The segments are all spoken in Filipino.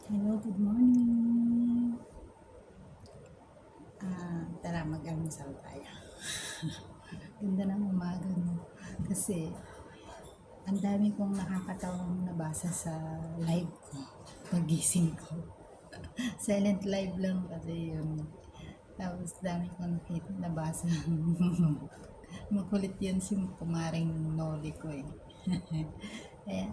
Hello, good morning. Tara mag-almusal tayo. Ganda ng umaga mo. Kasi, ang dami kong nakakatawang nabasa sa live ko. Pagising ko. Silent live lang kasi yun. Tapos, dami kong nabasa. Makulit yan si kumaring Noli ko eh. Kaya,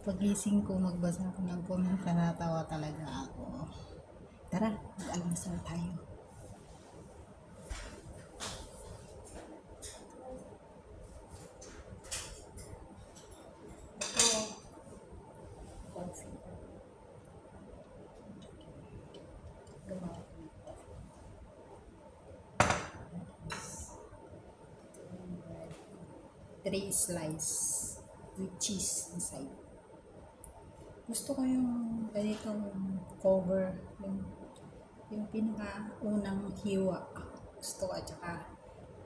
pagising ko, magbasa ako ng comment, natatawa talaga ako. Tara, mag-almusal tayo. Coffee. Gumawa ko ng coffee. Three slice with cheese inside. Gusto ko yung ganitong cover, yung pinaka-unang hiwa. Gusto ko at saka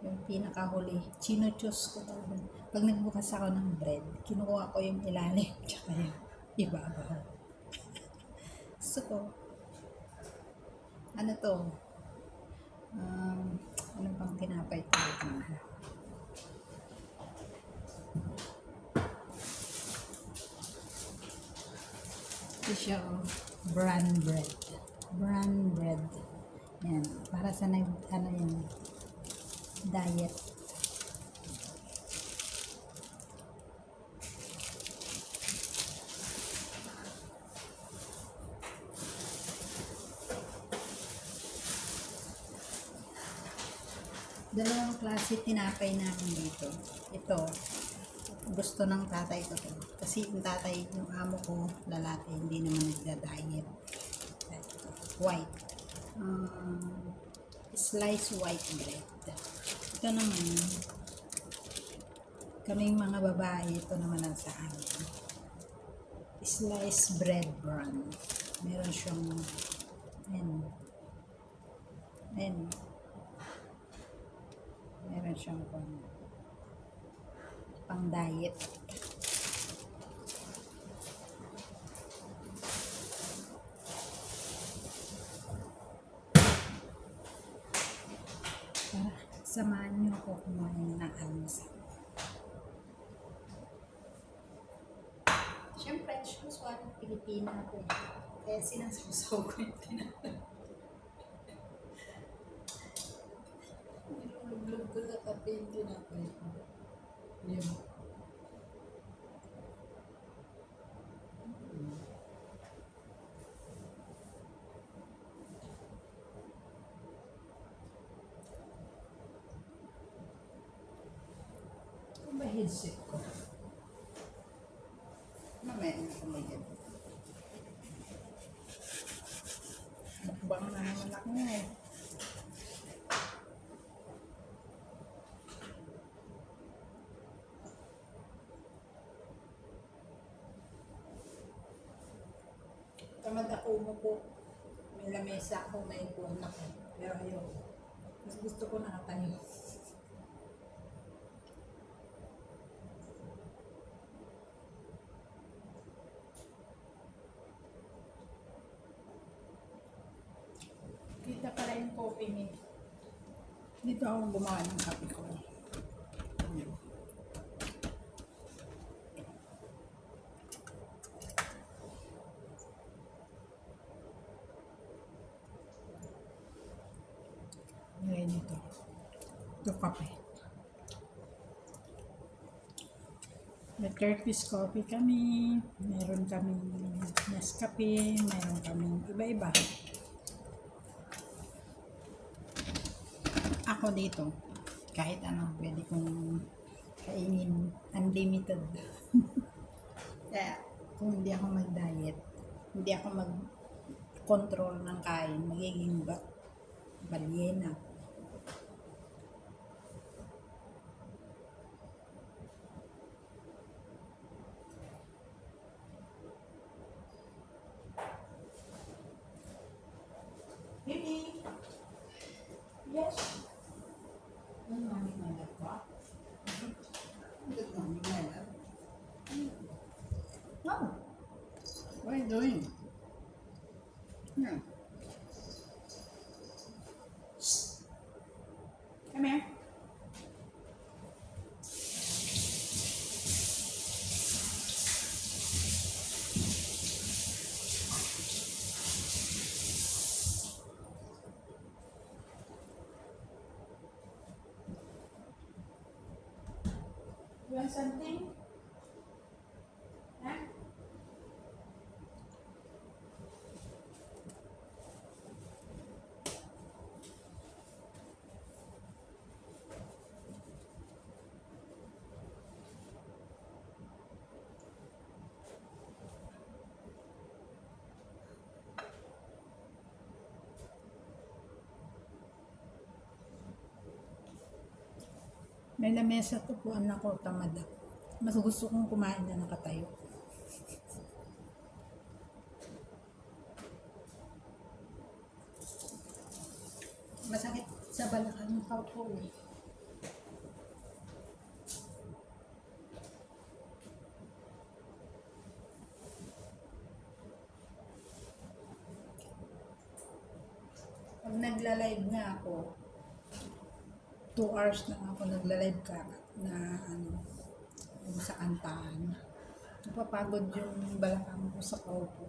yung pinakahuli. Chinuchus ko talaga. Pag nagbukas ako ng bread, kinukuha ko yung ilalim tsaka yung ibabaw. Gusto ko, ano to, ano pang tinapay ito? Ito siya, bran bread. Bran bread. Yan. Para sa ano yung diet. Dalawang klase tinapay namin dito. Ito, gusto ng tatay ko to. Kasi yung tatay, yung amo ko, lalaki, hindi naman nagda-diet. White. Slice white bread. Ito naman, kaming mga babae, ito naman ang sa amin. Slice bread bran. Meron siyang, ayan, meron siyang pang diet. Tara, samahan niyo ako kumain ng almusal. Siyempre, usual Pilipina ako eh. Kaya sinasawsaw ko yung tinapay. Nilulog ko sa kape yung tinapay ko. Yun. Ano ba headset ko? Mamaya na ako may ganun. Mukbang na naman ako eh. Tamad ako umupo. May lamesa ako, may upuan ako. Pero ayun, mas gusto ko nakatayo. Kita pala yung coffee ni. Dito ako gumawa ng kape ko. Nilagay dito. Ito kape. May Turkish coffee kami. Meron kami Nescafe. Meron kami iba-iba. Ako dito, kahit ano, pwede kong kainin unlimited. Kaya, kung hindi ako mag-diet, hindi ako mag-control ng kain, magiging balyena. Baby! Yes! Good morning, my love. Good morning, my love. Oh! What are you doing? Hmm. Come here. You want something? Huh? May lamesa to po, anak ko, tamad ako. Mas gusto kong kumain na nakatayo. Masakit sa balakang ng kaupo eh. Pag nagla-live nga ako, 2 hours na ako nagla-live ka na ano, yung sa kantahan. Napapagod yung balakang ko sa kaupo.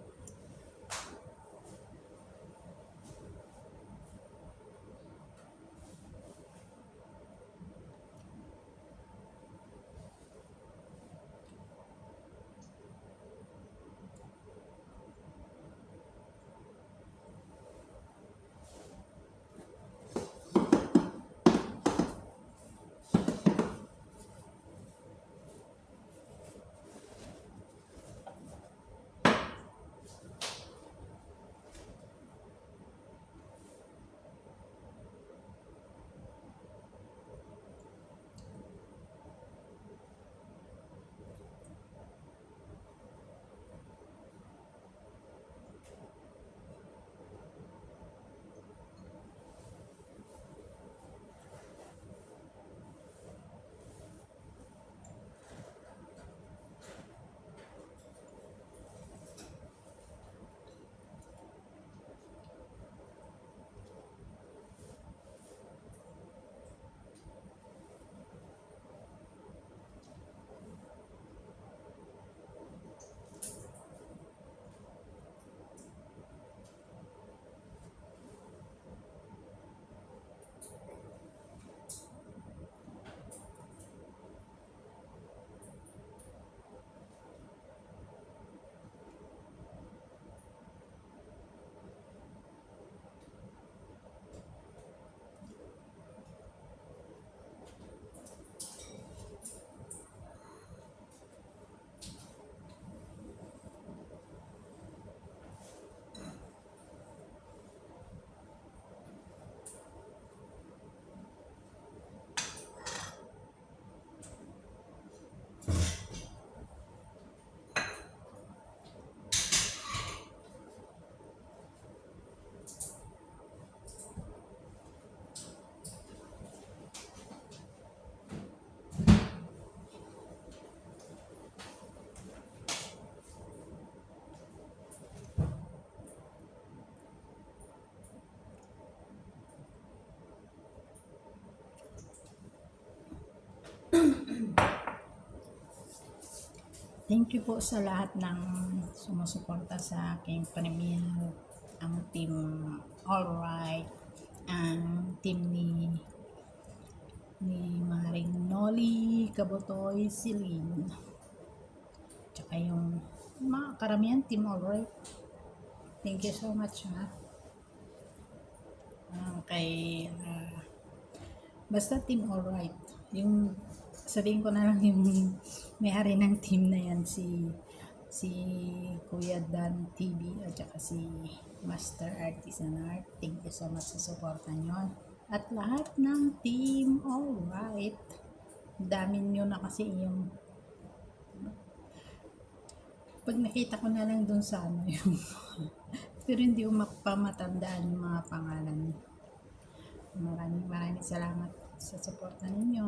Thank you po sa lahat ng sumusuporta sa aking premiere. Ang team Alright, ang team ni Maring Noli, Kabotoy, Celine. Tsaka yung mga karamihan team Alright. Thank you so much ha. Basta team Alright. Yung sabihin ko na lang yung may-ari ng team na yan, si Kuya Dan TV at saka si Master Artisan Art. Thank you so much sa suporta nyo. At lahat ng team Alright. Dami nyo na kasi yung pag nakita ko na lang dun sa ano yung pero hindi ko mapamatandaan yung mga pangalan. Maraming salamat sa suporta ninyo.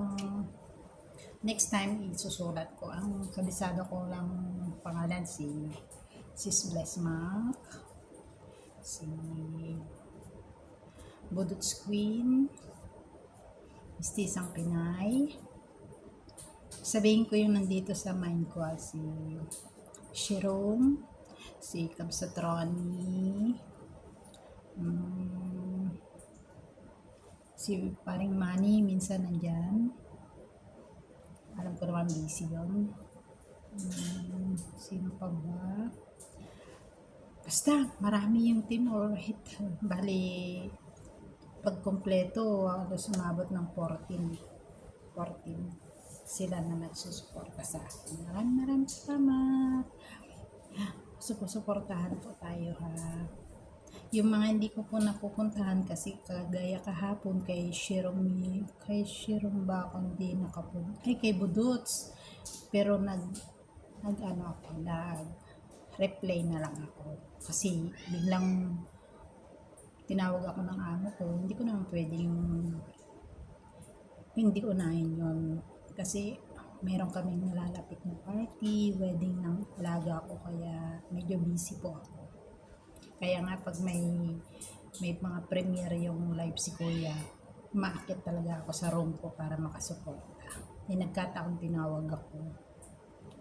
Next time, isusulat ko. Ang kabisado ko lang pangalan si Sis Bless Mac, si Budots Queen, Mistisang Pinay. Sabihin ko yung nandito sa mind ko, si Shirong, si Kabsatroni, si Paring Manny minsan nandyan. Alam ko naman busy yun. Sino pa ba? Basta, marami yung team, alright. Bali, pag kompleto, halos umabot ng 14 sila na nagsusuporta sa akin. Maraming salamat. Suportahan po tayo ha. Yung mga hindi ko po napupuntahan kasi kagaya kahapon kay Shirong ba ako hindi nakapunta. Ay, kay Budots. Pero nag-replay na lang ako. Kasi biglang tinawag ako ng amo ko. Hindi ko naman pwedeng hindi unahin yun. Kasi meron kaming nalalapit na party, wedding ng alaga ko, kaya medyo busy po ako. Kaya nga pag may mga premiere yung live si Kuya, umaakit talaga ako sa room ko para makasuporta. Nagkataon tinawag ako.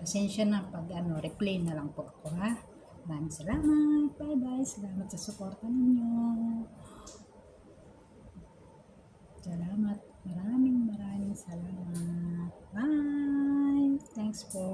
Pasensya na pag replay na lang po ako ha. Maraming salamat. Bye-bye. Salamat sa suporta ninyo. Salamat. Maraming salamat. Bye. Thanks for